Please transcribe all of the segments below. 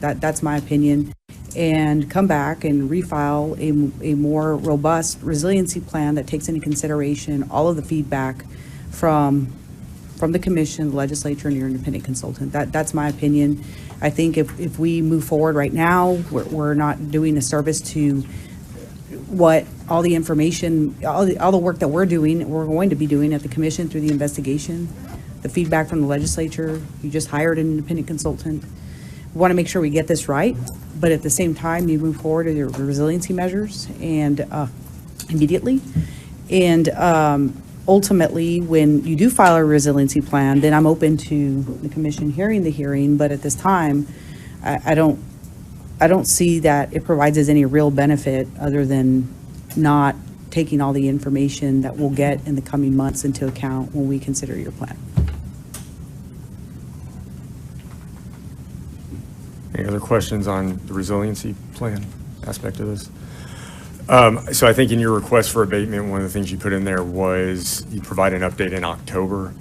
That's my opinion. And come back and refile a more robust resiliency plan that takes into consideration all of the feedback from the commission, the legislature, and your independent consultant. That's my opinion. I think if we move forward right now, we're not doing a service to what all the information, all the work that we're going to be doing at the commission through the investigation, the feedback from the legislature. You just hired an independent consultant. We want to make sure we get this right, but at the same time, you move forward with your resiliency measures and immediately. And ultimately, when you do file a resiliency plan, then I'm open to the commission hearing the hearing. But at this time, I don't see that it provides us any real benefit other than not taking all the information that we'll get in the coming months into account when we consider your plan. Any other questions on the resiliency plan aspect of this? So I think in your request for abatement, one of the things you put in there was you provide an update in October.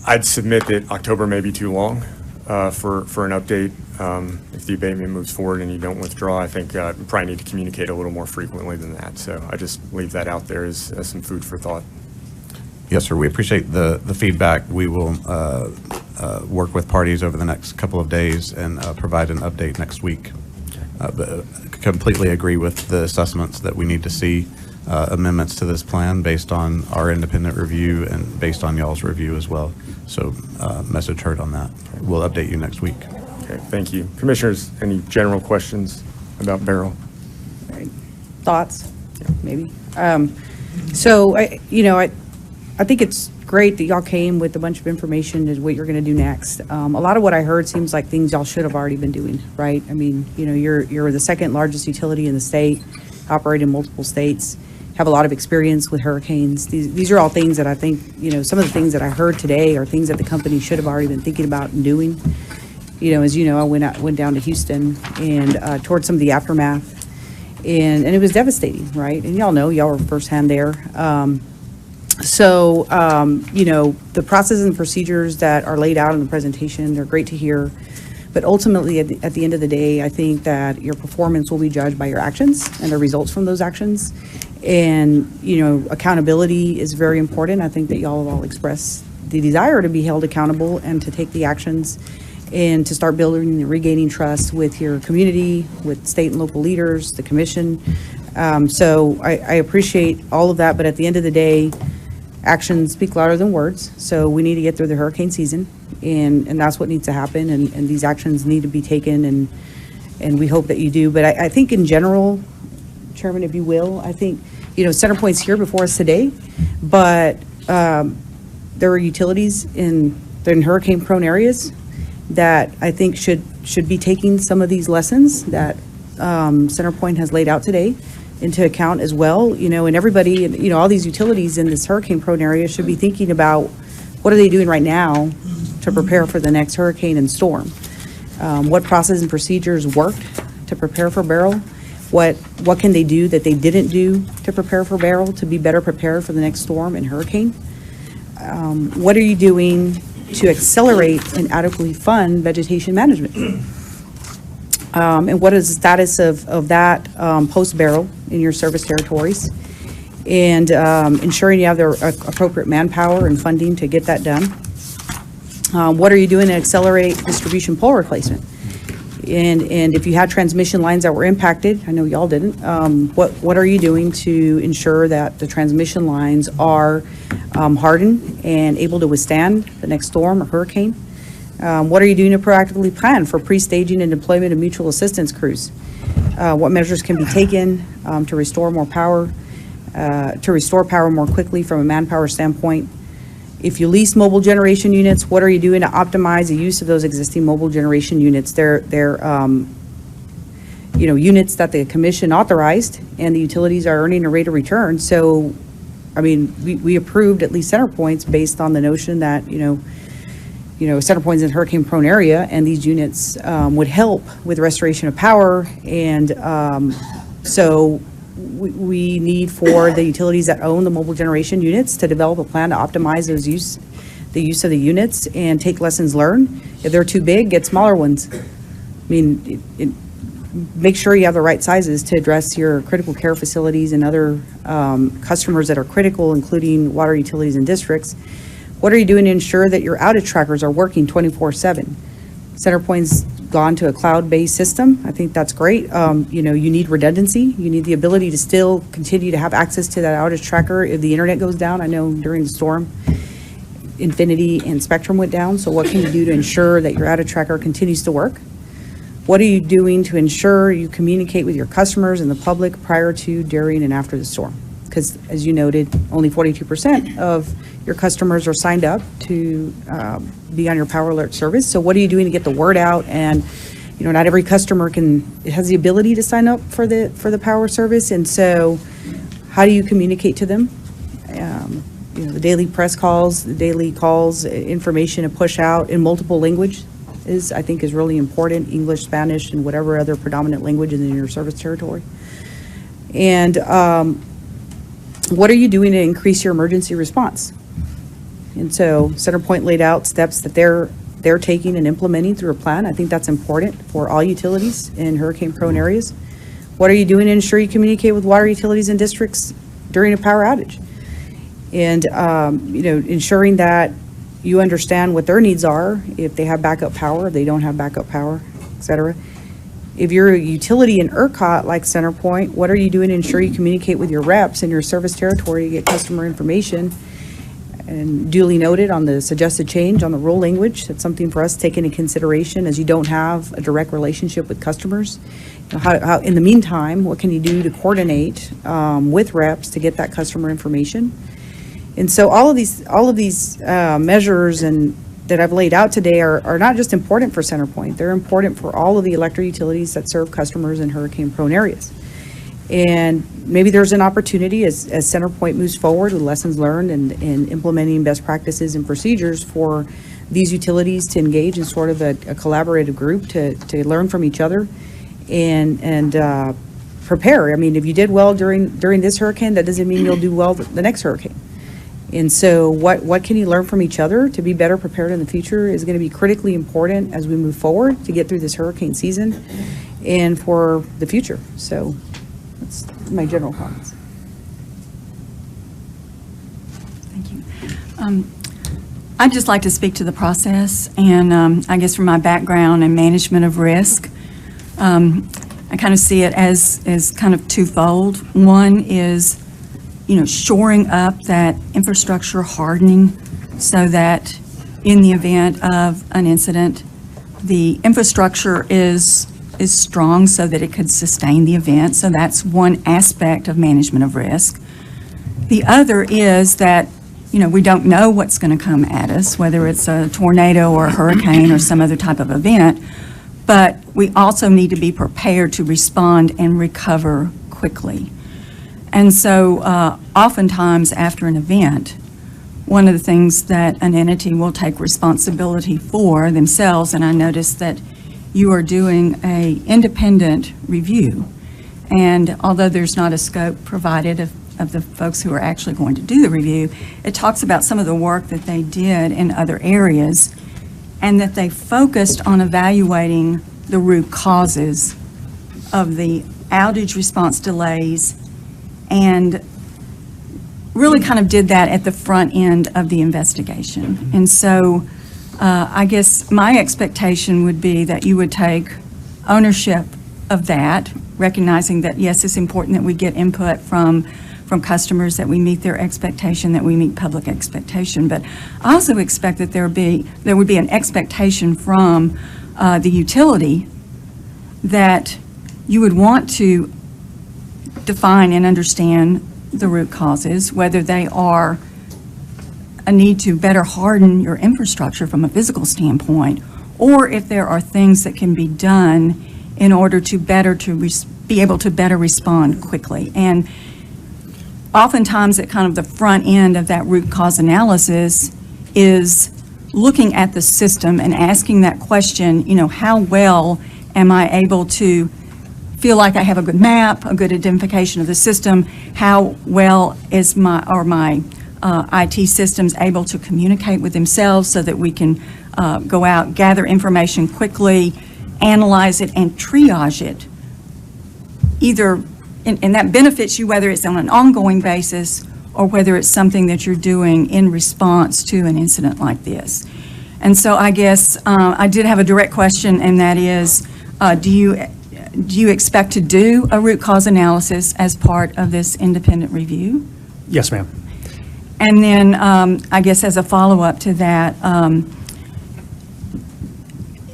I'd submit that October may be too long for an update. If the abatement moves forward and you don't withdraw, I think you probably need to communicate a little more frequently than that. So I just leave that out there as some food for thought. Yes, sir. We appreciate the feedback. We will work with parties over the next couple of days and provide an update next week. But completely agree with the assessments that we need to see amendments to this plan based on our independent review and based on y'all's review as well. So message heard on that. We'll update you next week. Okay, thank you. Commissioners, any general questions about Beryl? Right. Thoughts? Yeah. Maybe. So, I think it's great that y'all came with a bunch of information as what you're going to do next. A lot of what I heard seems like things y'all should have already been doing, right? I mean, you're the second largest utility in the state, operate in multiple states, have a lot of experience with hurricanes. These are all things that I think, some of the things that I heard today are things that the company should have already been thinking about and doing. As you know, I went down to Houston and towards some of the aftermath, and it was devastating, right? And y'all know, y'all were firsthand there. So, the processes and procedures that are laid out in the presentation, they're great to hear. But ultimately, at the end of the day, I think that your performance will be judged by your actions and the results from those actions. And, accountability is very important. I think that y'all have all expressed the desire to be held accountable and to take the actions and to start building and regaining trust with your community, with state and local leaders, the commission. So I appreciate all of that, but at the end of the day, actions speak louder than words. So we need to get through the hurricane season, and that's what needs to happen, and these actions need to be taken, and we hope that you do. But I think in general, Chairman, if you will, I think, CenterPoint's here before us today, but there are utilities in hurricane-prone areas that I think should be taking some of these lessons that CenterPoint has laid out today into account as well, and everybody, all these utilities in this hurricane-prone area should be thinking about what are they doing right now to prepare for the next hurricane and storm. What process and procedures worked to prepare for Beryl? What can they do that they didn't do to prepare for Beryl to be better prepared for the next storm and hurricane? What are you doing to accelerate and adequately fund vegetation management? And what is the status of that post-Beryl in your service territories? And ensuring you have the appropriate manpower and funding to get that done. What are you doing to accelerate distribution pole replacement? And if you had transmission lines that were impacted, I know y'all didn't, what are you doing to ensure that the transmission lines are hardened and able to withstand the next storm or hurricane? What are you doing to proactively plan for pre-staging and deployment of mutual assistance crews? What measures can be taken to restore power more quickly from a manpower standpoint? If you lease mobile generation units, what are you doing to optimize the use of those existing mobile generation units? They're units that the commission authorized, and the utilities are earning a rate of return. So, I mean, we approved at least CenterPoints based on the notion that CenterPoint's in a hurricane-prone area, and these units would help with restoration of power. And so we need for the utilities that own the mobile generation units to develop a plan to optimize the use of the units and take lessons learned. If they're too big, get smaller ones. I mean, make sure you have the right sizes to address your critical care facilities and other customers that are critical, including water utilities and districts. What are you doing to ensure that your outage trackers are working 24/7? CenterPoint's gone to a cloud-based system. I think that's great. You know, you need redundancy. You need the ability to still continue to have access to that outage tracker if the internet goes down. I know during the storm, Infinity and Spectrum went down. So what can you do to ensure that your outage tracker continues to work? What are you doing to ensure you communicate with your customers and the public prior to, during, and after the storm? Because as you noted, only 42% of your customers are signed up to be on your Power Alert service. So what are you doing to get the word out? And, you know, not every customer has the ability to sign up for the power service. And so how do you communicate to them? You know, the daily press calls, the daily calls, information to push out in multiple language I think is really important, English, Spanish, and whatever other predominant languages in your service territory. And what are you doing to increase your emergency response? And so CenterPoint laid out steps that they're taking and implementing through a plan. I think that's important for all utilities in hurricane-prone areas. What are you doing to ensure you communicate with water utilities and districts during a power outage? And you know, ensuring that you understand what their needs are, if they have backup power, if they don't have backup power, et cetera. If you're a utility in ERCOT like CenterPoint, what are you doing to ensure you communicate with your reps in your service territory to get customer information? And duly noted on the suggested change on the rule language, that's something for us to take into consideration as you don't have a direct relationship with customers. You know, how in the meantime, what can you do to coordinate with reps to get that customer information? And so all of these measures and that I've laid out today are not just important for CenterPoint, they're important for all of the electric utilities that serve customers in hurricane-prone areas. And maybe there's an opportunity as CenterPoint moves forward with lessons learned and implementing best practices and procedures for these utilities to engage in sort of a collaborative group to learn from each other and prepare. I mean, if you did well during this hurricane, that doesn't mean you'll do well the next hurricane. And so what can you learn from each other to be better prepared in the future is going to be critically important as we move forward to get through this hurricane season and for the future. So that's my general comments. Thank you. I'd just like to speak to the process, and I guess from my background in management of risk, I kind of see it as kind of twofold. One is, you know, shoring up that infrastructure, hardening, so that in the event of an incident, the infrastructure is strong so that it could sustain the event. So that's one aspect of management of risk. The other is that, you know, we don't know what's going to come at us, whether it's a tornado or a hurricane or some other type of event, but we also need to be prepared to respond and recover quickly. And so oftentimes after an event, one of the things that an entity will take responsibility for themselves, and I noticed that you are doing an independent review. And although there's not a scope provided of the folks who are actually going to do the review, it talks about some of the work that they did in other areas and that they focused on evaluating the root causes of the outage response delays and really kind of did that at the front end of the investigation. And so I guess my expectation would be that you would take ownership of that, recognizing that, yes, it's important that we get input from customers, that we meet their expectation, that we meet public expectation. But I also expect that there would be an expectation from the utility that you would want to define and understand the root causes, whether they are a need to better harden your infrastructure from a physical standpoint, or if there are things that can be done in order to be able to better respond quickly. And oftentimes at kind of the front end of that root cause analysis is looking at the system and asking that question, you know, how well am I able to feel like I have a good map, a good identification of the system? How well is my IT systems able to communicate with themselves so that we can go out, gather information quickly, analyze it, and triage it. Either, and that benefits you whether it's on an ongoing basis or whether it's something that you're doing in response to an incident like this. And so I guess I did have a direct question, and that is, do you expect to do a root cause analysis as part of this independent review? Yes, ma'am. And then I guess as a follow-up to that,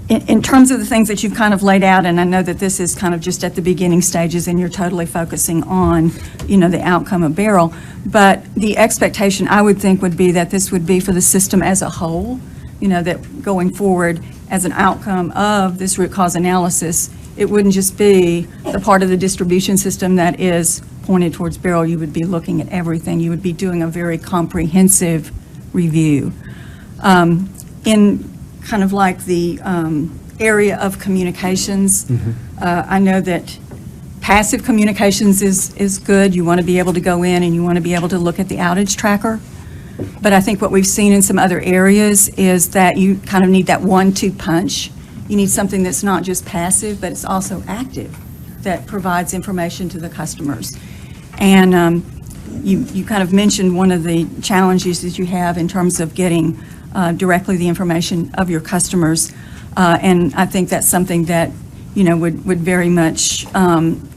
in terms of the things that you've kind of laid out, and I know that this is kind of just at the beginning stages and you're totally focusing on, the outcome of Beryl, but the expectation I would think would be that this would be for the system as a whole, that going forward as an outcome of this root cause analysis, it wouldn't just be the part of the distribution system that is pointed towards Beryl. You would be looking at everything. You would be doing a very comprehensive review. In kind of like the area of communications, I know that passive communications is good. You want to be able to go in and you want to be able to look at the outage tracker. But I think what we've seen in some other areas is that you kind of need that 1-2 punch. You need something that's not just passive, but it's also active, that provides information to the customers. And you kind of mentioned one of the challenges that you have in terms of getting directly the information of your customers. And I think that's something that, would very much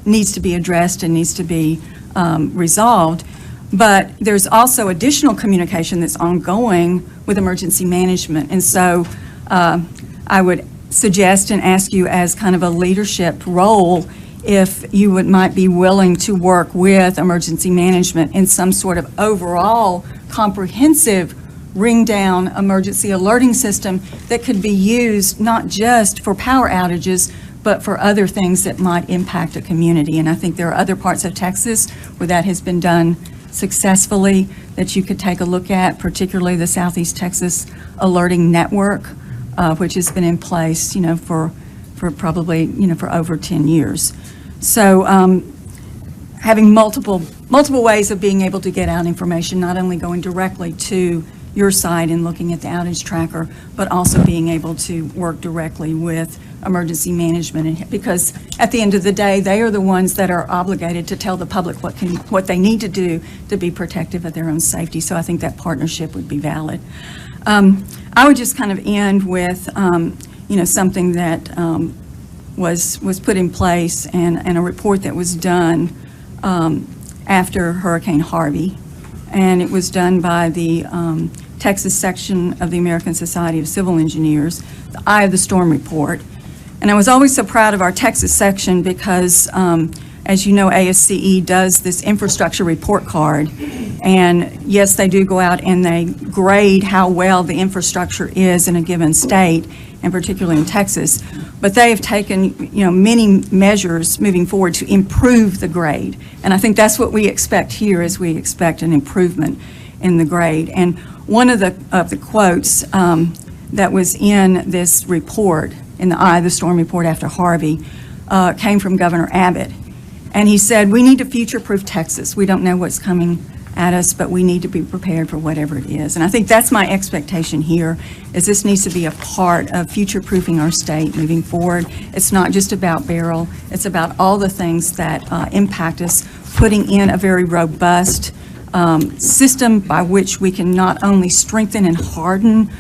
needs to be addressed and needs to be resolved. But there's also additional communication that's ongoing with emergency management. And so I would suggest and ask you as kind of a leadership role if you might be willing to work with emergency management in some sort of overall comprehensive ring down emergency alerting system that could be used not just for power outages, but for other things that might impact a community. And I think there are other parts of Texas where that has been done successfully that you could take a look at, particularly the Southeast Texas Alerting Network, which has been in place, for probably, for over 10 years. So having multiple ways of being able to get out information, not only going directly to your site and looking at the outage tracker, but also being able to work directly with emergency management, and because at the end of the day, they are the ones that are obligated to tell the public what they need to do to be protective of their own safety. So I think that partnership would be valid. I would just kind of end with, something that was put in place and a report that was done after Hurricane Harvey. And it was done by the Texas section of the American Society of Civil Engineers, the Eye of the Storm report. And I was always so proud of our Texas section because, as you know, ASCE does this infrastructure report card. And yes, they do go out and they grade how well the infrastructure is in a given state, and particularly in Texas. But they have taken, many measures moving forward to improve the grade. And I think that's what we expect here, is we expect an improvement in the grade. And one of the quotes that was in this report, in the Eye of the Storm report after Harvey, came from Governor Abbott. And he said, we need to future-proof Texas. We don't know what's coming at us, but we need to be prepared for whatever it is. And I think that's my expectation here, is this needs to be a part of future-proofing our state moving forward. It's not just about Beryl. It's about all the things that impact us, putting in a very robust system by which we can not only strengthen and harden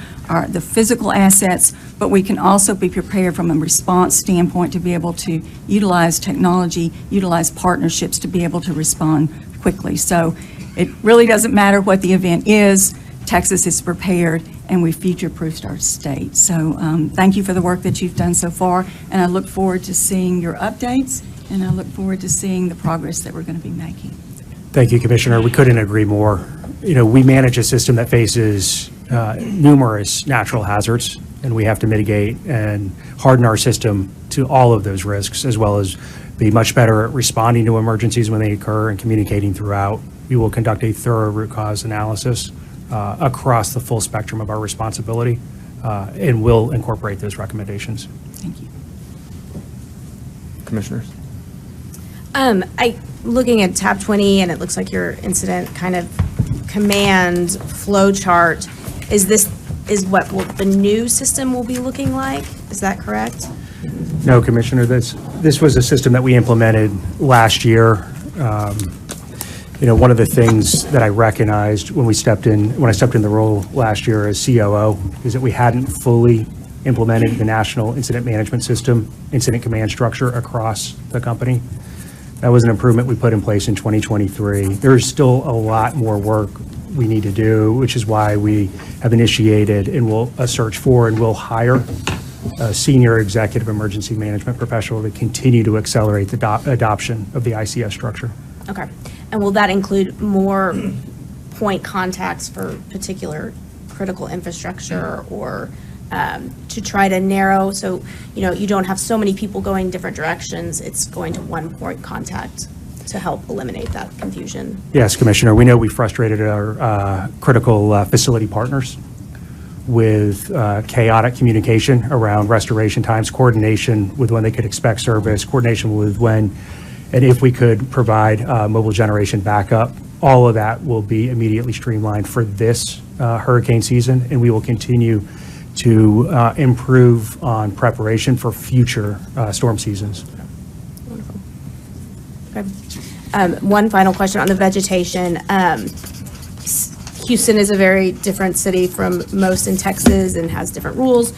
the physical assets, but we can also be prepared from a response standpoint to be able to utilize technology, utilize partnerships to be able to respond quickly. So it really doesn't matter what the event is. Texas is prepared, and we future-proofed our state. So thank you for the work that you've done so far, and I look forward to seeing your updates, and I look forward to seeing the progress that we're going to be making. Thank you, Commissioner. We couldn't agree more. We manage a system that faces numerous natural hazards, and we have to mitigate and harden our system to all of those risks, as well as be much better at responding to emergencies when they occur and communicating throughout. We will conduct a thorough root cause analysis across the full spectrum of our responsibility, and will incorporate those recommendations. Thank you. Commissioners? Looking at tab 20, and it looks like your incident kind of command flow chart, is what the new system will be looking like? Is that correct? No, Commissioner, this was a system that we implemented last year. One of the things that I recognized when I stepped in the role last year as COO is that we hadn't fully implemented the National Incident Management System, incident command structure across the company. That was an improvement we put in place in 2023. There is still a lot more work we need to do, which is why we have initiated a search for and will hire a senior executive emergency management professional to continue to accelerate the adoption of the ICS structure. Okay. And will that include more point contacts for particular critical infrastructure, or to try to narrow, so you don't have so many people going different directions, it's going to one point contact to help eliminate that confusion? Yes, Commissioner, we know we frustrated our critical facility partners with chaotic communication around restoration times, coordination with when they could expect service, coordination with when and if we could provide mobile generation backup. All of that will be immediately streamlined for this hurricane season, and we will continue to improve on preparation for future storm seasons. Wonderful. Okay. One final question on the vegetation. Houston is a very different city from most in Texas and has different rules.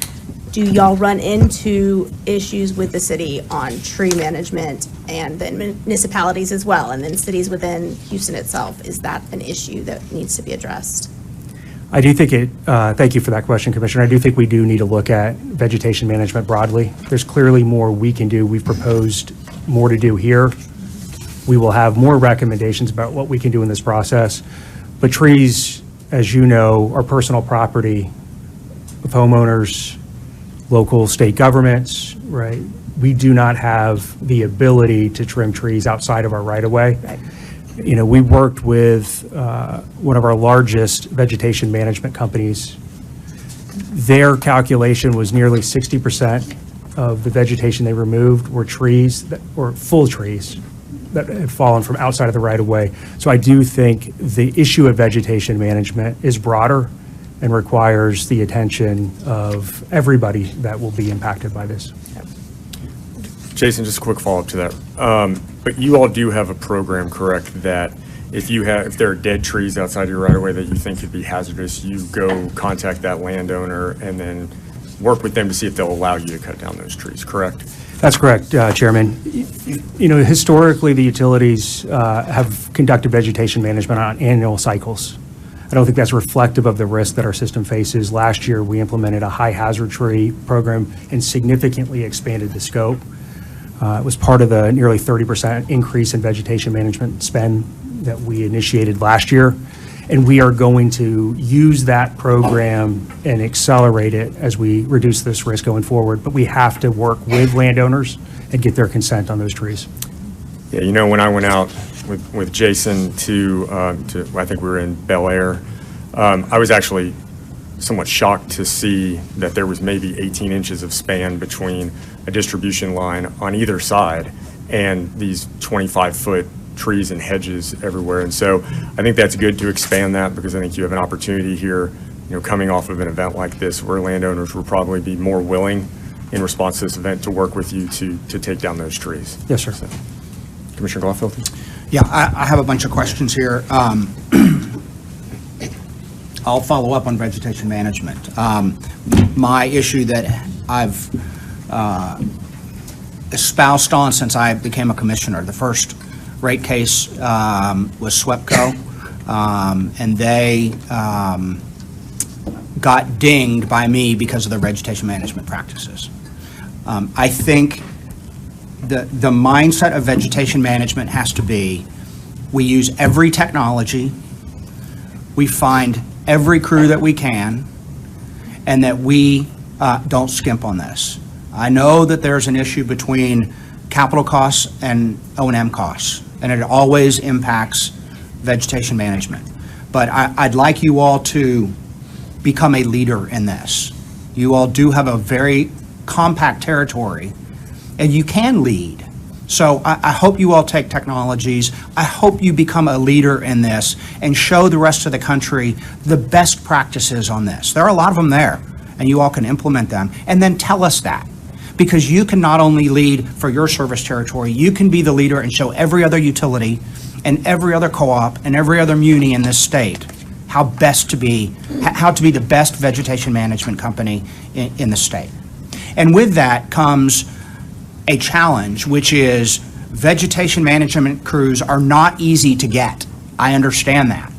Do y'all run into issues with the city on tree management, and then municipalities as well, and then cities within Houston itself? Is that an issue that needs to be addressed? I do think thank you for that question, Commissioner. I do think we do need to look at vegetation management broadly. There's clearly more we can do. We've proposed more to do here. We will have more recommendations about what we can do in this process. But trees, as you know, are personal property of homeowners, local, state governments, right? We do not have the ability to trim trees outside of our right-of-way. Right. We worked with one of our largest vegetation management companies. Their calculation was nearly 60% of the vegetation they removed were trees or full trees that had fallen from outside of the right-of-way. So I do think the issue of vegetation management is broader and requires the attention of everybody that will be impacted by this. Jason, just a quick follow-up to that. But you all do have a program, correct, that if there are dead trees outside your right-of-way that you think could be hazardous, you go contact that landowner and then work with them to see if they'll allow you to cut down those trees, correct? That's correct, Chairman. Historically, the utilities have conducted vegetation management on annual cycles. I don't think that's reflective of the risk that our system faces. Last year, we implemented a high hazard tree program and significantly expanded the scope. It was part of the nearly 30% increase in vegetation management spend that we initiated last year. And we are going to use that program and accelerate it as we reduce this risk going forward. But we have to work with landowners and get their consent on those trees. Yeah, when I went out with Jason to I think we were in Bel Air, I was actually somewhat shocked to see that there was maybe 18 inches of span between a distribution line on either side and these 25-foot trees and hedges everywhere. And so I think that's good to expand that, because I think you have an opportunity here, coming off of an event like this, where landowners will probably be more willing in response to this event to work with you to take down those trees. Yes, sir. So, Commissioner Gladfelter? Yeah, I have a bunch of questions here. I'll follow up on vegetation management. My issue that I've espoused on since I became a commissioner, the first rate case was SWEPCO, and they got dinged by me because of their vegetation management practices. I think the mindset of vegetation management has to be, we use every technology, we find every crew that we can, and that we don't skimp on this. I know that there's an issue between capital costs and O&M costs, and it always impacts vegetation management. But I'd like you all to become a leader in this. You all do have a very compact territory, and you can lead. So I hope you all take technologies. I hope you become a leader in this and show the rest of the country the best practices on this. There are a lot of them there, and you all can implement them. And then tell us that. Because you can not only lead for your service territory, you can be the leader and show every other utility and every other co-op and every other muni in this state how to be the best vegetation management company in the state. And with that comes a challenge, which is vegetation management crews are not easy to get. I understand that.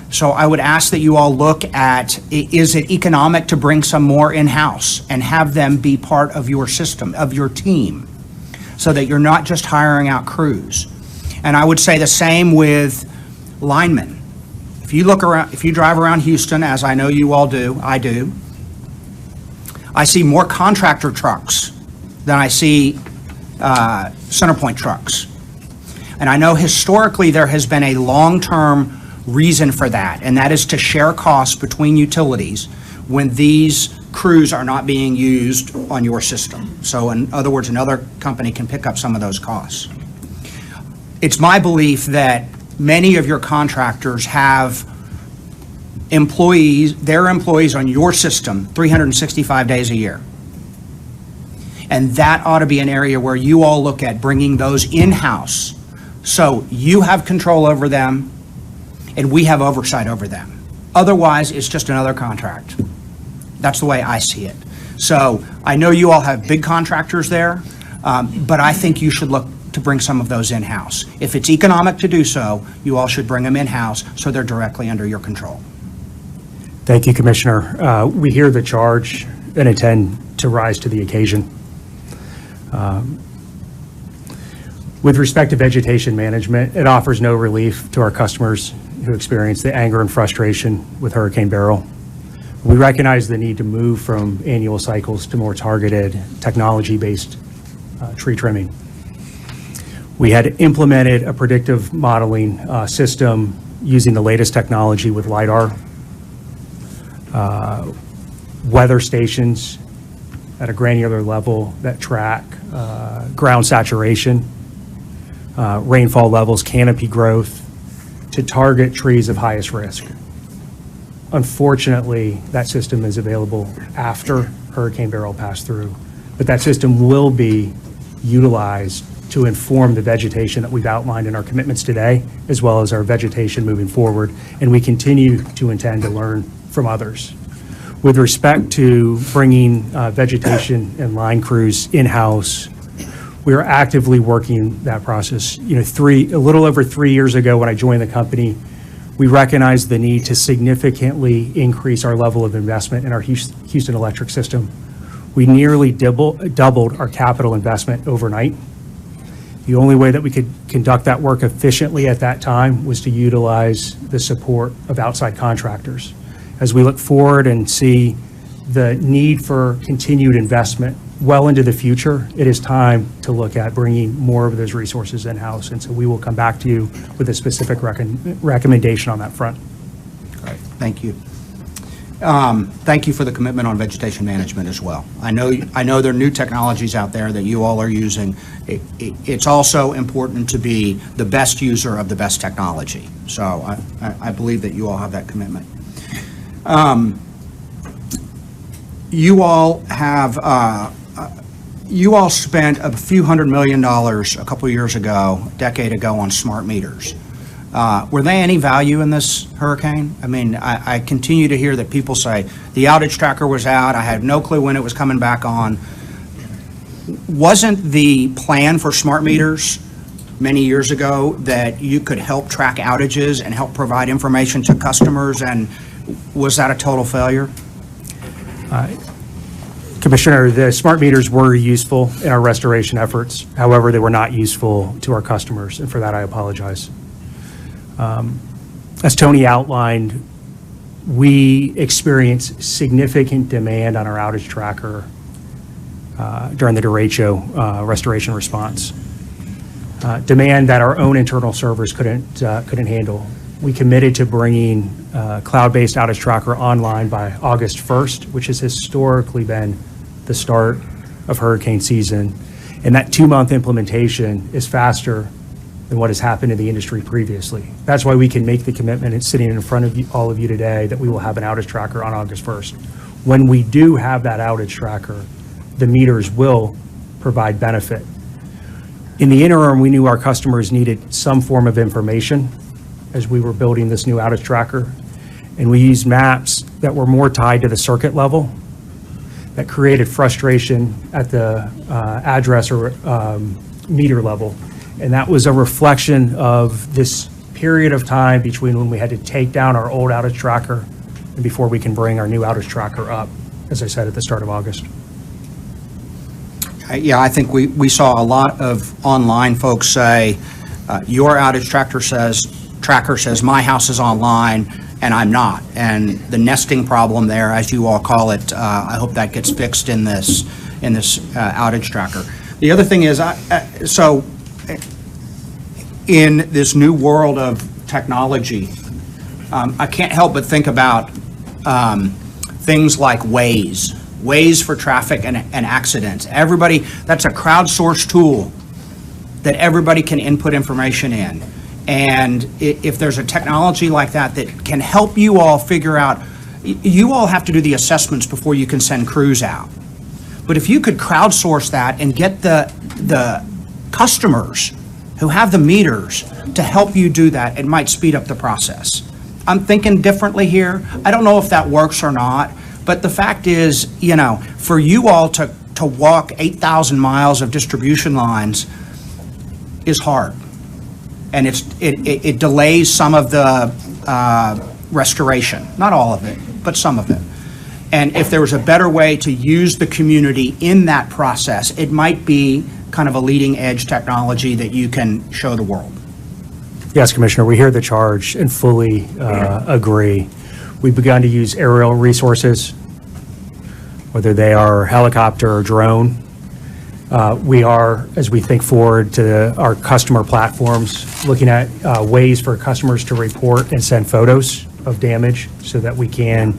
So I would ask that you all look at, is it economic to bring some more in-house and have them be part of your system, of your team, so that you're not just hiring out crews. And I would say the same with linemen. If you look around, if you drive around Houston, as I know you all do, I do, I see more contractor trucks than I see CenterPoint trucks. And I know historically there has been a long-term reason for that, and that is to share costs between utilities when these crews are not being used on your system. So in other words, another company can pick up some of those costs. It's my belief that many of your contractors have employees, their employees on your system 365 days a year. And that ought to be an area where you all look at bringing those in-house so you have control over them and we have oversight over them. Otherwise, it's just another contract. That's the way I see it. So I know you all have big contractors there, but I think you should look to bring some of those in-house. If it's economic to do so, you all should bring them in-house so they're directly under your control. Thank you, Commissioner. We hear the charge and intend to rise to the occasion. With respect to vegetation management, it offers no relief to our customers who experience the anger and frustration with Hurricane Beryl. We recognize the need to move from annual cycles to more targeted technology-based tree trimming. We had implemented a predictive modeling system using the latest technology with LiDAR, weather stations at a granular level that track ground saturation, rainfall levels, canopy growth, to target trees of highest risk. Unfortunately, that system is available after Hurricane Beryl passed through, but that system will be utilized to inform the vegetation that we've outlined in our commitments today, as well as our vegetation moving forward, and we continue to intend to learn from others. With respect to bringing vegetation and line crews in-house, we are actively working that process. You know, a little over 3 years ago when I joined the company, we recognized the need to significantly increase our level of investment in our Houston electric system. We nearly doubled our capital investment overnight. The only way that we could conduct that work efficiently at that time was to utilize the support of outside contractors. As we look forward and see the need for continued investment well into the future, it is time to look at bringing more of those resources in-house. And so we will come back to you with a specific recommendation on that front. All right, thank you. Thank you for the commitment on vegetation management as well. I know there are new technologies out there that you all are using. It's also important to be the best user of the best technology. So I believe that you all have that commitment. You all have you all spent a few $100 million a couple years ago, a decade ago, on smart meters. Were they any value in this hurricane? I mean, I continue to hear that people say the outage tracker was out. I had no clue when it was coming back on. Wasn't the plan for smart meters many years ago that you could help track outages and help provide information to customers, and was that a total failure? Commissioner, the smart meters were useful in our restoration efforts. However, they were not useful to our customers, and for that I apologize. As Tony outlined, we experienced significant demand on our outage tracker during the derecho restoration response. Demand that our own internal servers couldn't handle. We committed to bringing cloud-based outage tracker online by August 1st, which has historically been the start of hurricane season. And that 2-month implementation is faster than what has happened in the industry previously. That's why we can make the commitment, it's sitting in front of you, all of you today, that we will have an outage tracker on August 1st. When we do have that outage tracker, the meters will provide benefit. In the interim, we knew our customers needed some form of information as we were building this new outage tracker. And we used maps that were more tied to the circuit level that created frustration at the address or meter level. And that was a reflection of this period of time between when we had to take down our old outage tracker and before we can bring our new outage tracker up, as I said, at the start of August. Yeah, I think we saw a lot of online folks say, your outage tracker says my house is online and I'm not. And the nesting problem there, as you all call it, I hope that gets fixed in this outage tracker. The other thing is, so in this new world of technology, I can't help but think about things like Waze for traffic and accidents. Everybody, that's a crowdsourced tool that everybody can input information in. And if there's a technology like that that can help you all figure out, you all have to do the assessments before you can send crews out. But if you could crowdsource that and get the customers who have the meters to help you do that, it might speed up the process. I'm thinking differently here. I don't know if that works or not, but the fact is, you know, for you all to walk 8,000 miles of distribution lines is hard. And it delays some of the restoration, not all of it, but some of it. And if there was a better way to use the community in that process, it might be kind of a leading edge technology that you can show the world. Yes, Commissioner, we hear the charge and fully agree. We've begun to use aerial resources, whether they are helicopter or drone. We are, as we think forward to our customer platforms, looking at ways for customers to report and send photos of damage so that we can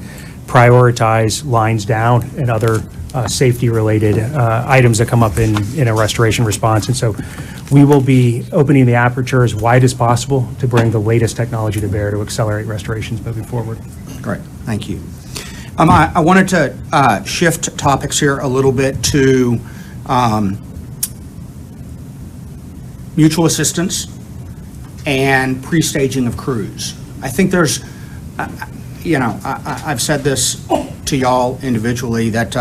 prioritize lines down and other safety-related items that come up in a restoration response. And so we will be opening the aperture as wide as possible to bring the latest technology to bear to accelerate restorations moving forward. Great, thank you. I wanted to shift topics here a little bit to mutual assistance and pre-staging of crews. I think there's, you know, I've said this to y'all individually that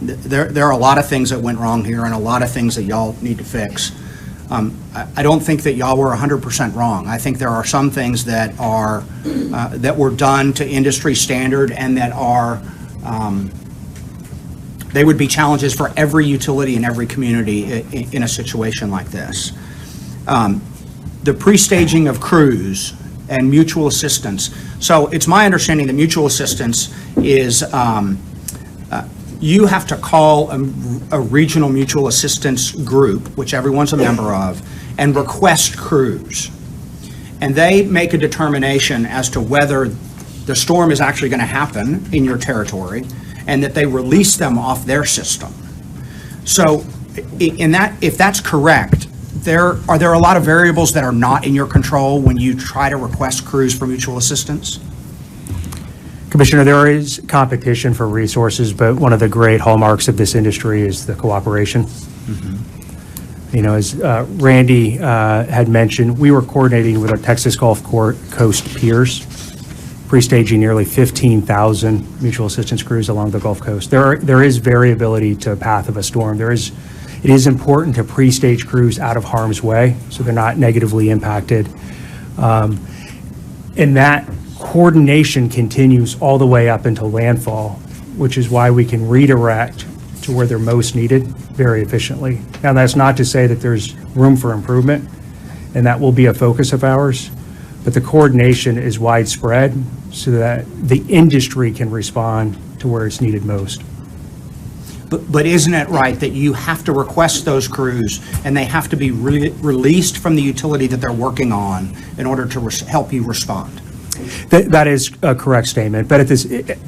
there are a lot of things that went wrong here and a lot of things that y'all need to fix. I don't think that y'all were 100% wrong. I think there are some things that are that were done to industry standard and that are they would be challenges for every utility in every community in a situation like this. The pre-staging of crews and mutual assistance. So it's my understanding that mutual assistance is you have to call a regional mutual assistance group, which everyone's a member of, and request crews. And they make a determination as to whether the storm is actually going to happen in your territory and that they release them off their system. So if that's correct, are there a lot of variables that are not in your control when you try to request crews for mutual assistance? Commissioner, there is competition for resources, but one of the great hallmarks of this industry is the cooperation. Mm-hmm. You know, as Randy had mentioned, we were coordinating with our Texas Gulf Coast peers, pre-staging nearly 15,000 mutual assistance crews along the Gulf Coast. There is variability to path of a storm. It is important to pre-stage crews out of harm's way so they're not negatively impacted. And that coordination continues all the way up until landfall, which is why we can redirect to where they're most needed very efficiently. Now, that's not to say that there's room for improvement, and that will be a focus of ours, but the coordination is widespread so that the industry can respond to where it's needed most. But isn't it right that you have to request those crews and they have to be released from the utility that they're working on in order to help you respond? That is a correct statement, but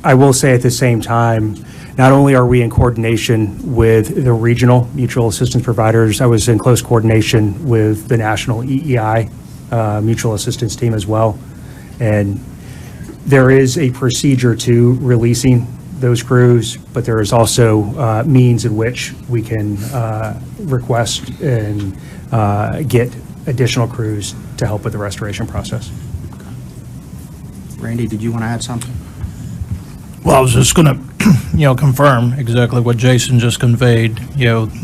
I will say at the same time, not only are we in coordination with the regional mutual assistance providers, I was in close coordination with the national EEI mutual assistance team as well, and there is a procedure to releasing those crews, but there is also means in which we can request and get additional crews to help with the restoration process. Randy, did you want to add something? Well, I was just going to, confirm exactly what Jason just conveyed. The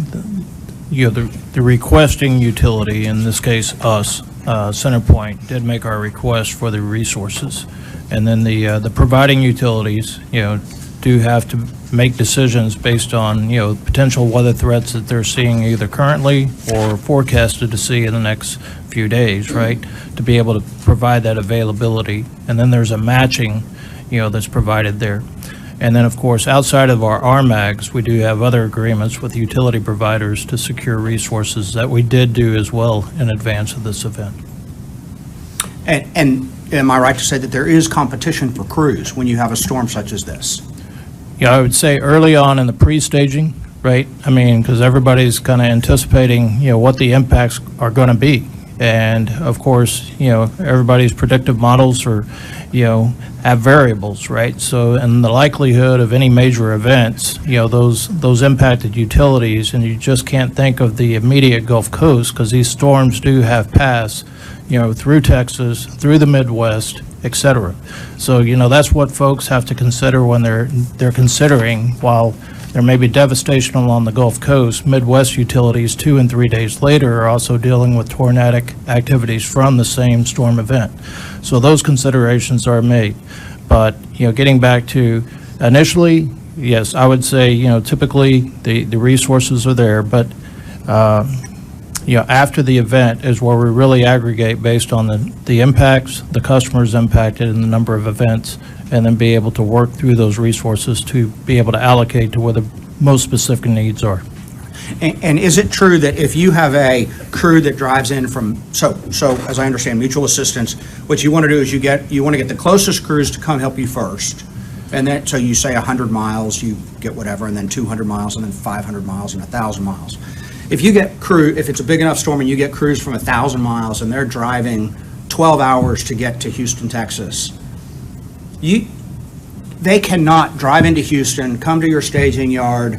requesting utility, in this case us, CenterPoint, did make our request for the resources, and then the providing utilities, do have to make decisions based on potential weather threats that they're seeing either currently or forecasted to see in the next few days, right? To be able to provide that availability, and then there's a matching, that's provided there. And then, of course, outside of our RMAGs, we do have other agreements with utility providers to secure resources that we did do as well in advance of this event. And am I right to say that there is competition for crews when you have a storm such as this? Yeah, I would say early on in the pre-staging, right? I mean, because everybody's kind of anticipating, what the impacts are going to be. And of course, everybody's predictive models are, have variables, right? So in the likelihood of any major events, those impacted utilities, and you just can't think of the immediate Gulf Coast because these storms do have passed, through Texas, through the Midwest, et cetera. So, that's what folks have to consider when they're considering, while there may be devastation along the Gulf Coast, Midwest utilities 2 and 3 days later are also dealing with tornadic activities from the same storm event. So those considerations are made. But, getting back to initially, yes, I would say, typically the resources are there, but, after the event is where we really aggregate based on the impacts, the customers impacted, and the number of events, and then be able to work through those resources to be able to allocate to where the most specific needs are. And is it true that if you have a crew that drives in from, so as I understand, mutual assistance, what you want to do is you want to get the closest crews to come help you first, and then, so you say 100 miles, you get whatever, and then 200 miles, and then 500 miles, and 1,000 miles. If you get if it's a big enough storm and you get crews from 1,000 miles and they're driving 12 hours to get to Houston, Texas, they cannot drive into Houston, come to your staging yard,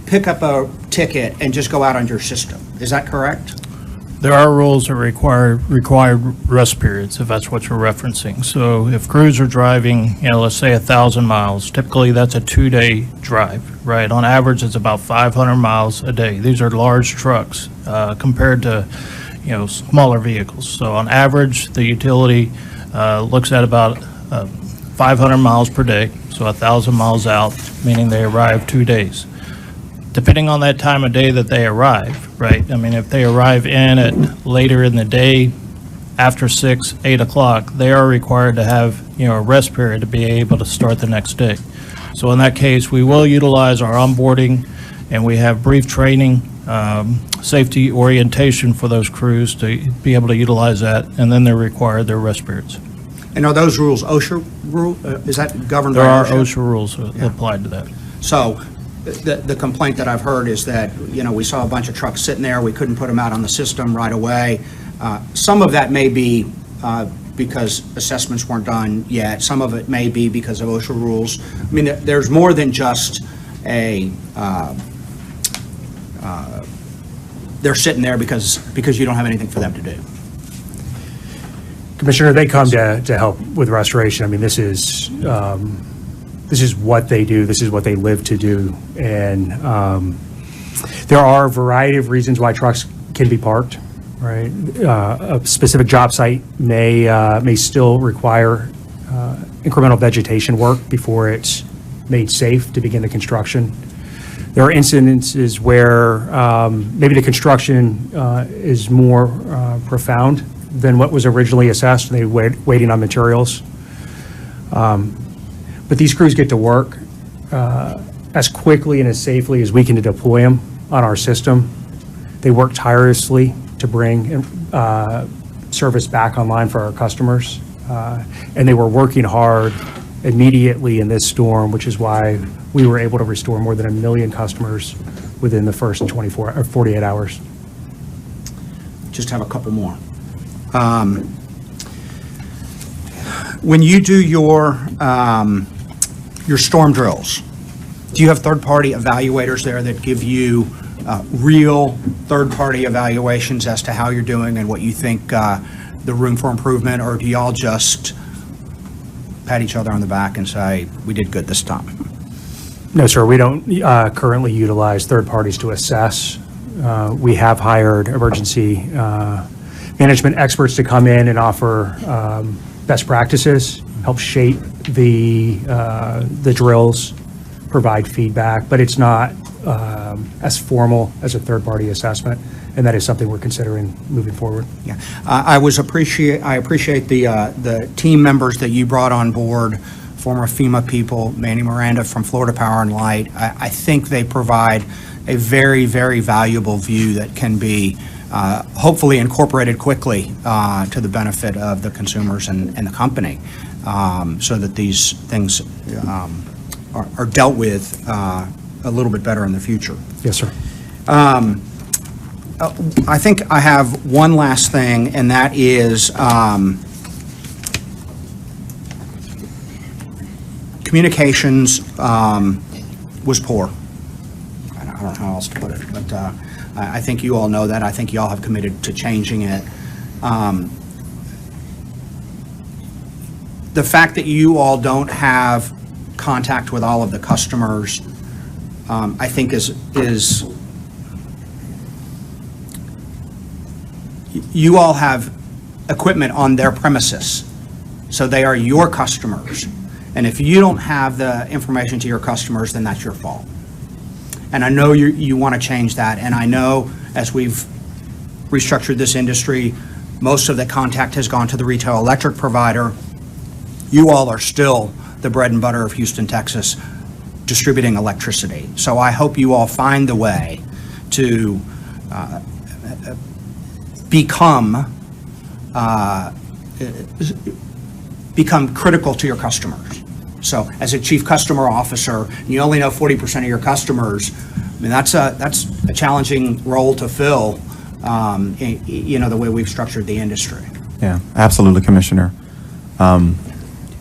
pick up a ticket, and just go out on your system. Is that correct? There are rules that require rest periods, if that's what you're referencing. So if crews are driving, let's say 1,000 miles, typically that's a 2-day drive, right? On average, it's about 500 miles a day. These are large trucks compared to, smaller vehicles. So on average, the utility looks at about 500 miles per day, so 1,000 miles out, meaning they arrive 2 days. Depending on that time of day that they arrive, right? I mean, if they arrive in at later in the day, after 6, 8 o'clock, they are required to have, a rest period to be able to start the next day. So in that case, we will utilize our onboarding, and we have brief training, safety orientation for those crews to be able to utilize that, and then they're required their rest periods. And are those rules OSHA rule? Is that governed by There are OSHA? OSHA rules applied to that. So the complaint that I've heard is that, we saw a bunch of trucks sitting there, we couldn't put them out on the system right away. Some of that may be because assessments weren't done yet. Some of it may be because of OSHA rules. I mean, there's more than just they're sitting there because you don't have anything for them to do. Commissioner, they come to help with restoration. I mean, this is what they do. This is what they live to do. And there are a variety of reasons why trucks can be parked, right? A specific job site may still require incremental vegetation work before it's made safe to begin the construction. There are incidences where maybe the construction is more profound than what was originally assessed, and they were waiting on materials. But these crews get to work as quickly and as safely as we can to deploy them on our system. They work tirelessly to bring service back online for our customers. And they were working hard immediately in this storm, which is why we were able to restore more than 1 million customers within the first 24 or 48 hours. Just have a couple more. When you do your storm drills, do you have third-party evaluators there that give you real third-party evaluations as to how you're doing and what you think the room for improvement, or do y'all just pat each other on the back and say, we did good this time? No, sir, we don't currently utilize third parties to assess. We have hired emergency management experts to come in and offer best practices, help shape the drills, provide feedback, but it's not as formal as a third-party assessment, and that is something we're considering moving forward. Yeah, I appreciate the team members that you brought on board, former FEMA people, Manny Miranda from Florida Power and Light. I think they provide a very, very valuable view that can be hopefully incorporated quickly to the benefit of the consumers and the company, so that these things are dealt with a little bit better in the future. Yes, sir. I think I have one last thing, and that is communications was poor. I don't know how else to put it, but I think you all know that. I think you all have committed to changing it. The fact that you all don't have contact with all of the customers, I think is you all have equipment on their premises, so they are your customers. And if you don't have the information to your customers, then that's your fault. And I know you want to change that, and I know as we've restructured this industry, most of the contact has gone to the retail electric provider. You all are still the bread and butter of Houston, Texas, distributing electricity. So I hope you all find the way to become critical to your customers. So as a chief customer officer, you only know 40% of your customers. I mean, that's a challenging role to fill, the way we've structured the industry. Yeah, absolutely, Commissioner.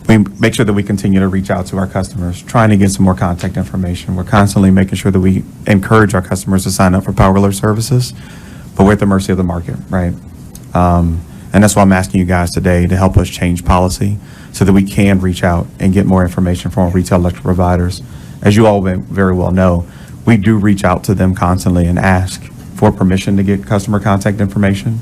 We make sure that we continue to reach out to our customers, trying to get some more contact information. We're constantly making sure that we encourage our customers to sign up for Power Alert services, but we're at the mercy of the market, right? And that's why I'm asking you guys today to help us change policy so that we can reach out and get more information from our retail electric providers. As you all very well know, we do reach out to them constantly and ask for permission to get customer contact information,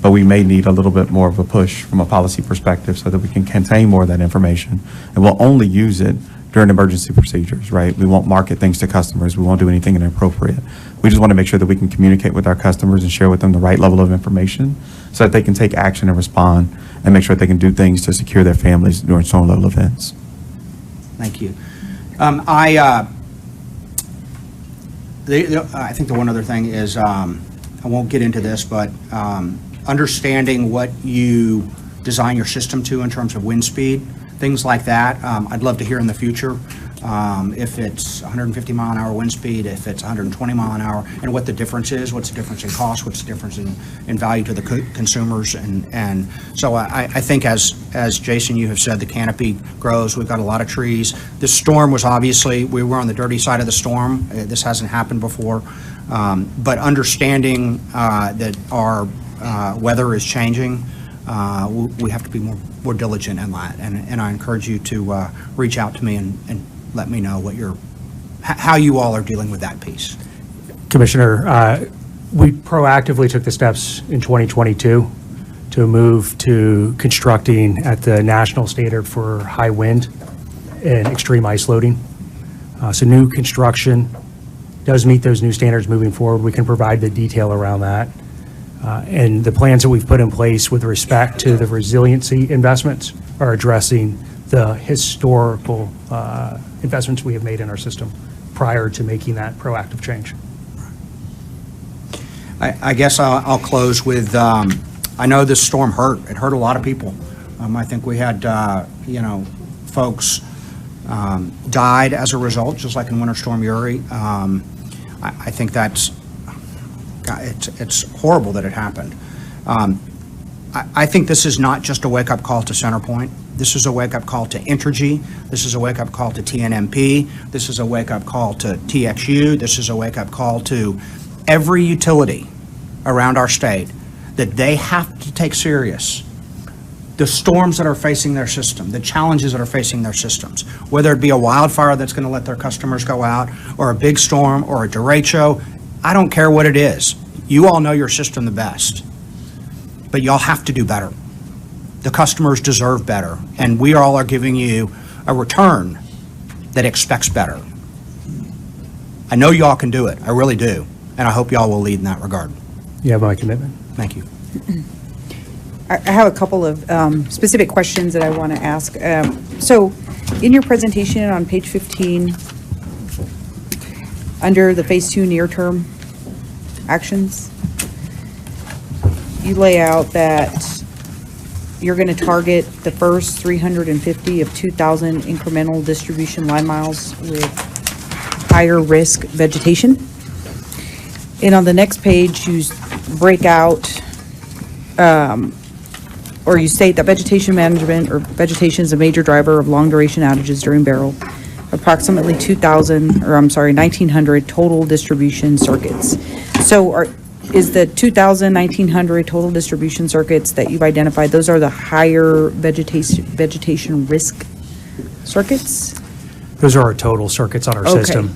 but we may need a little bit more of a push from a policy perspective so that we can contain more of that information. And we'll only use it during emergency procedures, right? We won't market things to customers. We won't do anything inappropriate. We just want to make sure that we can communicate with our customers and share with them the right level of information so that they can take action and respond and make sure that they can do things to secure their families during storm level events. Thank you. I think the one other thing is, I won't get into this, but understanding what you design your system to in terms of wind speed, things like that, I'd love to hear in the future. If it's 150 mile an hour wind speed, if it's 120 mile an hour, and what the difference is, what's the difference in cost, what's the difference in value to the consumers. And so I think as Jason, you have said, the canopy grows, we've got a lot of trees. This storm was obviously, we were on the dirty side of the storm. This hasn't happened before. But understanding that our weather is changing, we have to be more diligent in that. And I encourage you to reach out to me and let me know how you all are dealing with that piece. Commissioner, we proactively took the steps in 2022 to move to constructing at the national standard for high wind and extreme ice loading. So new construction does meet those new standards moving forward. We can provide the detail around that. And the plans that we've put in place with respect to the resiliency investments are addressing the historical investments we have made in our system prior to making that proactive change. I guess I'll close with, I know this storm hurt. It hurt a lot of people. I think we had, folks died as a result, just like in Winter Storm Uri. I think that's, it's horrible that it happened. I think this is not just a wake-up call to CenterPoint. This is a wake-up call to Entergy. This is a wake-up call to TNMP. This is a wake-up call to TXU. This is a wake-up call to every utility around our state that they have to take serious the storms that are facing their system, the challenges that are facing their systems, whether it be a wildfire that's going to let their customers go out, or a big storm, or a derecho. I don't care what it is. You all know your system the best, but y'all have to do better. The customers deserve better, and we all are giving you a return that expects better. I know y'all can do it. I really do, and I hope y'all will lead in that regard. You have my commitment. Thank you. I have a couple of specific questions that I want to ask. So in your presentation on page 15, under the Phase 2 near-term actions, you lay out that you're going to target the first 350 of 2,000 incremental distribution line miles with higher risk vegetation. And on the next page, you break out, or you state that vegetation management or vegetation is a major driver of long duration outages during Beryl. Approximately 1,900 total distribution circuits. So is the 1,900 total distribution circuits that you've identified, those are the higher vegetation risk circuits? Those are our total circuits on our Okay. system.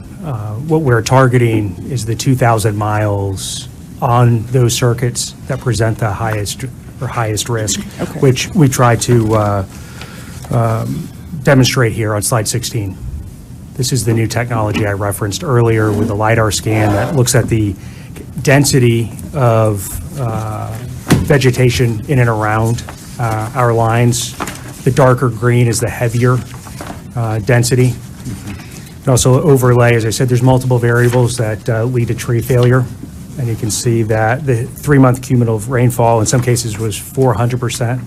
What we're targeting is the 2,000 miles on those circuits that present the highest risk, Okay. which we try to demonstrate here on slide 16. This is the new technology I referenced earlier with the LiDAR scan that looks at the density of vegetation in and around our lines. The darker green is the heavier density. And also overlay, as I said, there's multiple variables that lead to tree failure. And you can see that the 3-month cumulative rainfall in some cases was 400%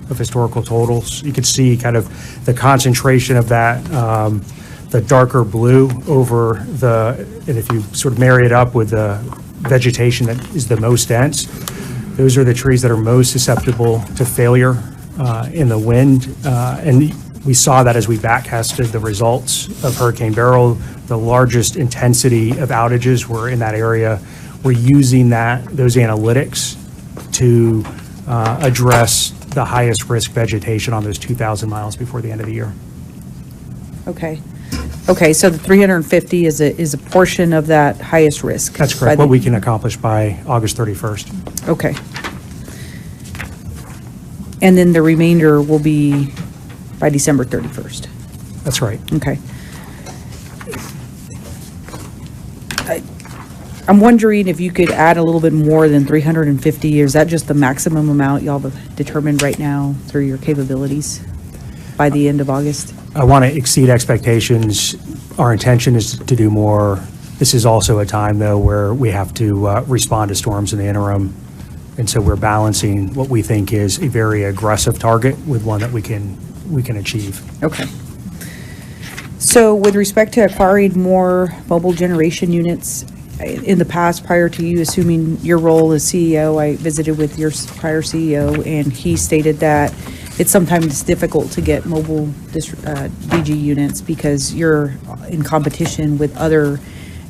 of historical totals. You could see kind of the concentration of that, the darker blue over and if you sort of marry it up with the vegetation that is the most dense, those are the trees that are most susceptible to failure in the wind. And we saw that as we backcasted the results of Hurricane Beryl. The largest intensity of outages were in that area. We're using those analytics to address the highest risk vegetation on those 2,000 miles before the end of the year. Okay. Okay, so the 350 is a portion of that highest risk? That's correct, what we can accomplish by August 31st. Okay. And then the remainder will be by December 31st? That's right. Okay. I'm wondering if you could add a little bit more than 350. Is that just the maximum amount y'all have determined right now through your capabilities by the end of August? I want to exceed expectations. Our intention is to do more. This is also a time, though, where we have to respond to storms in the interim. And so we're balancing what we think is a very aggressive target with one that we can achieve. Okay. So with respect to acquiring more mobile generation units, in the past, prior to you assuming your role as CEO, I visited with your prior CEO, and he stated that it's sometimes difficult to get mobile DG units because you're in competition with other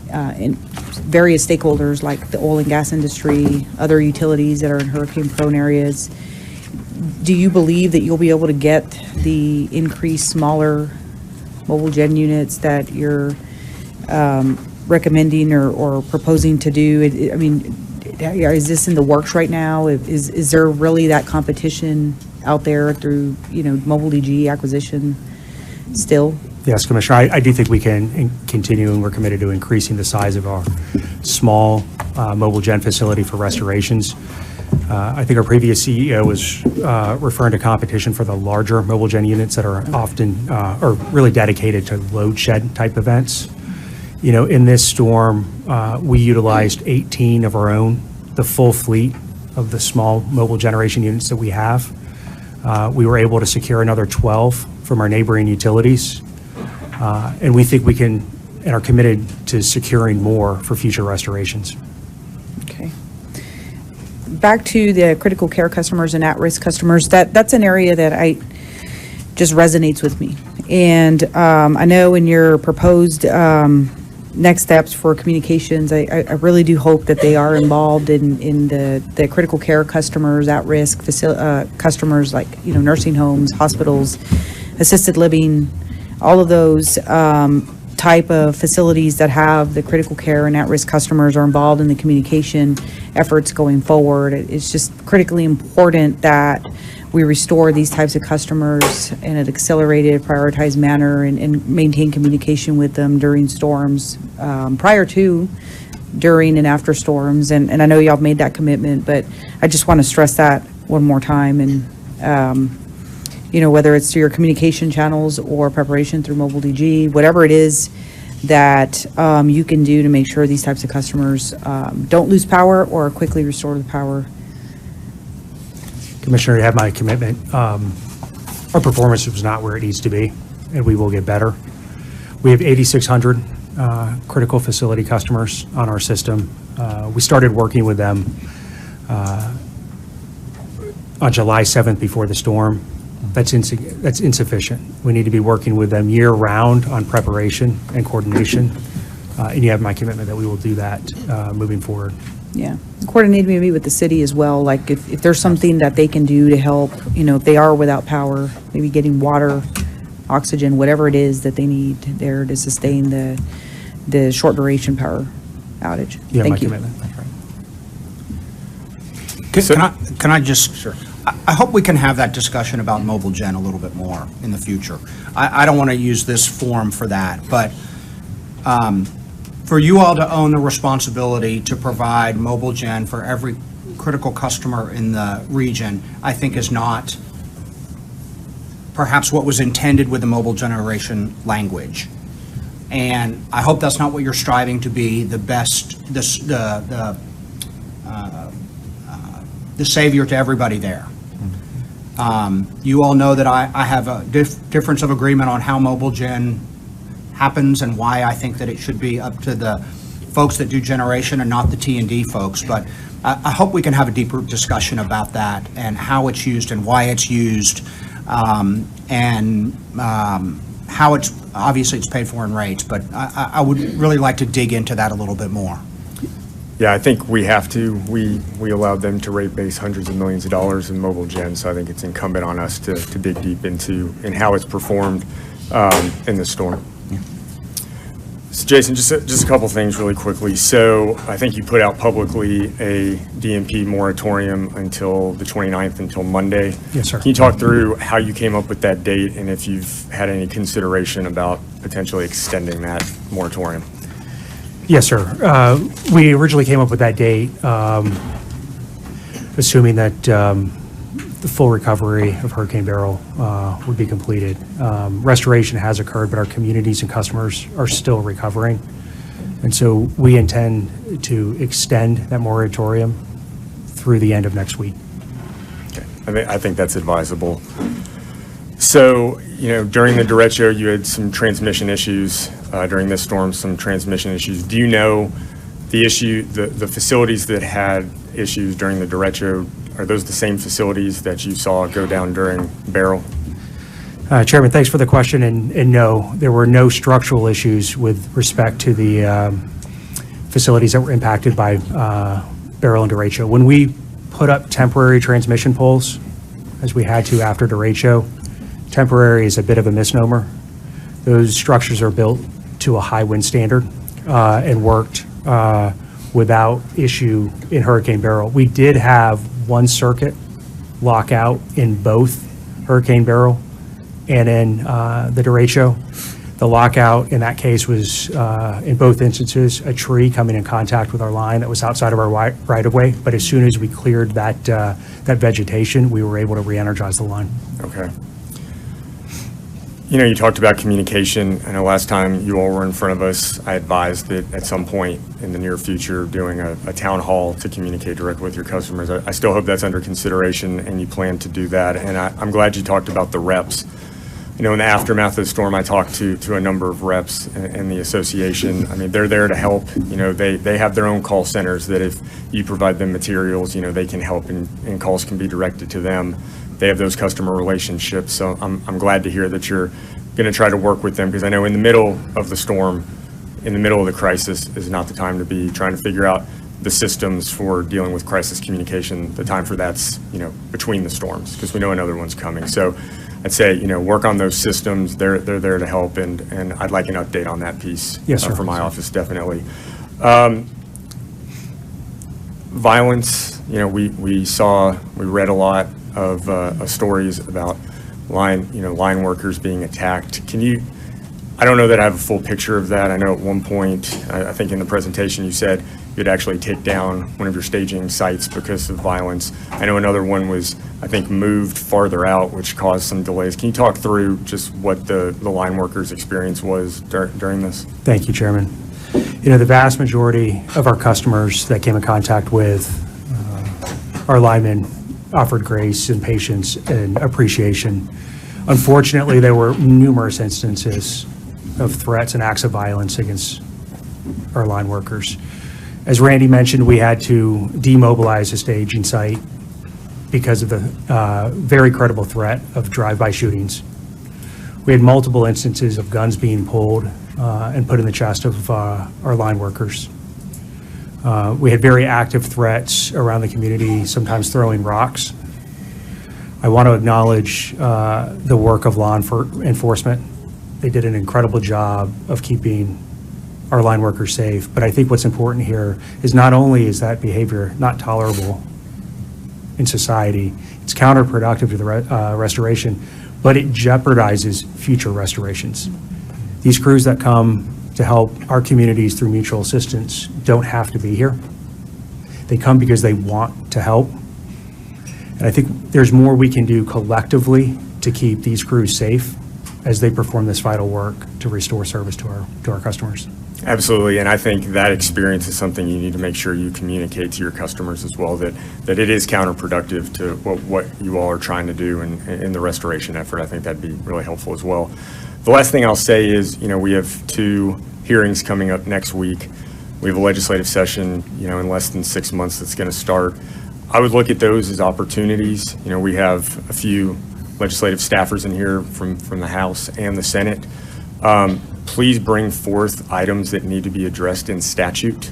various stakeholders like the oil and gas industry, other utilities that are in hurricane-prone areas. Do you believe that you'll be able to get the increased smaller mobile gen units that you're recommending or proposing to do? I mean, is this in the works right now? Is there really that competition out there through, mobile DG acquisition still? Yes, Commissioner, I do think we can continue, and we're committed to increasing the size of our small mobile gen facility for restorations. I think our previous CEO was referring to competition for the larger mobile gen units that are often, or really dedicated to load shed type events. In this storm, we utilized 18 of our own, the full fleet of the small mobile generation units that we have. We were able to secure another 12 from our neighboring utilities. And we think we can and are committed to securing more for future restorations. Okay. Back to the critical care customers and at-risk customers, that's an area that just resonates with me. And I know in your proposed next steps for communications, I really do hope that they are involved in the critical care customers, at-risk customers like, nursing homes, hospitals, assisted living, all of those type of facilities that have the critical care and at-risk customers are involved in the communication efforts going forward. It's just critically important that we restore these types of customers in an accelerated, prioritized manner and maintain communication with them during storms, prior to, during, and after storms. And I know y'all made that commitment, but I just want to stress that one more time. And, whether it's through your communication channels or preparation through mobile DG, whatever it is that you can do to make sure these types of customers don't lose power or quickly restore the power. Commissioner, you have my commitment. Our performance was not where it needs to be, and we will get better. We have 8,600 critical facility customers on our system. We started working with them on July 7th before the storm. That's insufficient. We need to be working with them year-round on preparation and coordination, and you have my commitment that we will do that moving forward. Yeah, coordinate maybe with the city as well, like if there's something that they can do to help, if they are without power, maybe getting water, oxygen, whatever it is that they need there to sustain the short duration power outage. You have my Thank you. commitment. Can I just? Sure. I hope we can have that discussion about mobile gen a little bit more in the future. I don't want to use this forum for that, but for you all to own the responsibility to provide mobile gen for every critical customer in the region, I think is not perhaps what was intended with the mobile generation language. And I hope that's not what you're striving to be, the best, the savior to everybody there. You all know that I have a difference of agreement on how mobile gen happens and why I think that it should be up to the folks that do generation and not the T&D folks. But I hope we can have a deeper discussion about that and how it's used and why it's used, and how it's, obviously it's paid for in rates, but I would really like to dig into that a little bit more. Yeah, I think we have to. We allowed them to rate base hundreds of millions of dollars in mobile gen, so I think it's incumbent on us to dig deep into how it's performed in the storm. Yeah. So Jason, just a couple things really quickly. So I think you put out publicly a DMP moratorium until the 29th, until Monday. Yes, sir. Can you talk through how you came up with that date and if you've had any consideration about potentially extending that moratorium? Yes, sir. We originally came up with that date, assuming that the full recovery of Hurricane Beryl would be completed. Restoration has occurred, but our communities and customers are still recovering. And so we intend to extend that moratorium through the end of next week. Okay, I think that's advisable. So, during the derecho, you had some transmission issues. During this storm, some transmission issues. Do you know the facilities that had issues during the derecho, are those the same facilities that you saw go down during Beryl? Chairman, thanks for the question. And no, there were no structural issues with respect to the facilities that were impacted by Beryl and derecho. When we put up temporary transmission poles, as we had to after derecho, temporary is a bit of a misnomer. Those structures are built to a high wind standard and worked without issue in Hurricane Beryl. We did have one circuit lockout in both Hurricane Beryl and in the derecho. The lockout in that case was, in both instances, a tree coming in contact with our line that was outside of our right-of-way. But as soon as we cleared that vegetation, we were able to re-energize the line. Okay. You know, you talked about communication. I know last time you all were in front of us, I advised that at some point in the near future, doing a town hall to communicate directly with your customers. I still hope that's under consideration and you plan to do that. And I'm glad you talked about the reps. You know, in the aftermath of the storm, I talked to a number of reps in the association. I mean, they're there to help. You know, they have their own call centers that if you provide them materials, you know, they can help and calls can be directed to them. They have those customer relationships. So I'm glad to hear that you're going to try to work with them, because I know in the middle of the storm, in the middle of the crisis is not the time to be trying to figure out the systems for dealing with crisis communication. The time for that's, you know, between the storms, because we know another one's coming. So I'd say, you know, work on those systems. They're there to help, and I'd like an update on that piece. Yes, sir. From my office, definitely. Violence, you know, we read a lot of stories about line workers being attacked. I don't know that I have a full picture of that. I know at one point, I think in the presentation you said you'd actually take down one of your staging sites because of violence. I know another one was, I think, moved farther out, which caused some delays. Can you talk through just what the line workers' experience was during this? Thank you, Chairman. You know, the vast majority of our customers that came in contact with our linemen offered grace and patience and appreciation. Unfortunately, there were numerous instances of threats and acts of violence against our line workers. As Randy mentioned, we had to demobilize a staging site because of the very credible threat of drive-by shootings. We had multiple instances of guns being pulled and put in the chest of our line workers. We had very active threats around the community, sometimes throwing rocks. I want to acknowledge the work of law enforcement. They did an incredible job of keeping our line workers safe. But I think what's important here is not only is that behavior not tolerable in society, it's counterproductive to the restoration, but it jeopardizes future restorations. These crews that come to help our communities through mutual assistance don't have to be here. They come because they want to help. And I think there's more we can do collectively to keep these crews safe as they perform this vital work to restore service to our customers. Absolutely, and I think that experience is something you need to make sure you communicate to your customers as well, that it is counterproductive to what you all are trying to do in the restoration effort. I think that'd be really helpful as well. The last thing I'll say is, you know, we have 2 hearings coming up next week. We have a legislative session, you know, in less than 6 months that's going to start. I would look at those as opportunities. You know, we have a few legislative staffers in here from the House and the Senate. Please bring forth items that need to be addressed in statute.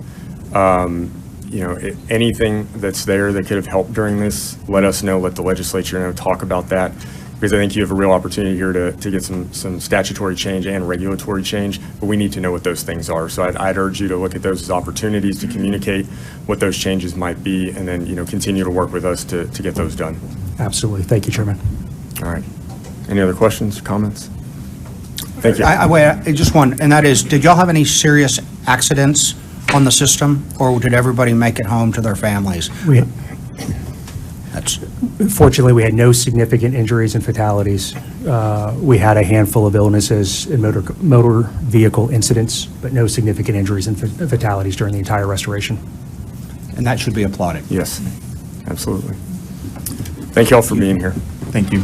You know, anything that's there that could have helped during this, let us know, let the legislature know, talk about that, because I think you have a real opportunity here to get some statutory change and regulatory change, but we need to know what those things are. So I'd urge you to look at those as opportunities to communicate what those changes might be, and then, you know, continue to work with us to get those done. Absolutely. Thank you, Chairman. All right. Any other questions or comments? Thank you. I just one, and that is, did y'all have any serious accidents on the system, or did everybody make it home to their families? Fortunately, we had no significant injuries and fatalities. We had a handful of illnesses and motor vehicle incidents, but no significant injuries and fatalities during the entire restoration. And that should be applauded. Yes, absolutely. Thank you all for being here. Thank you.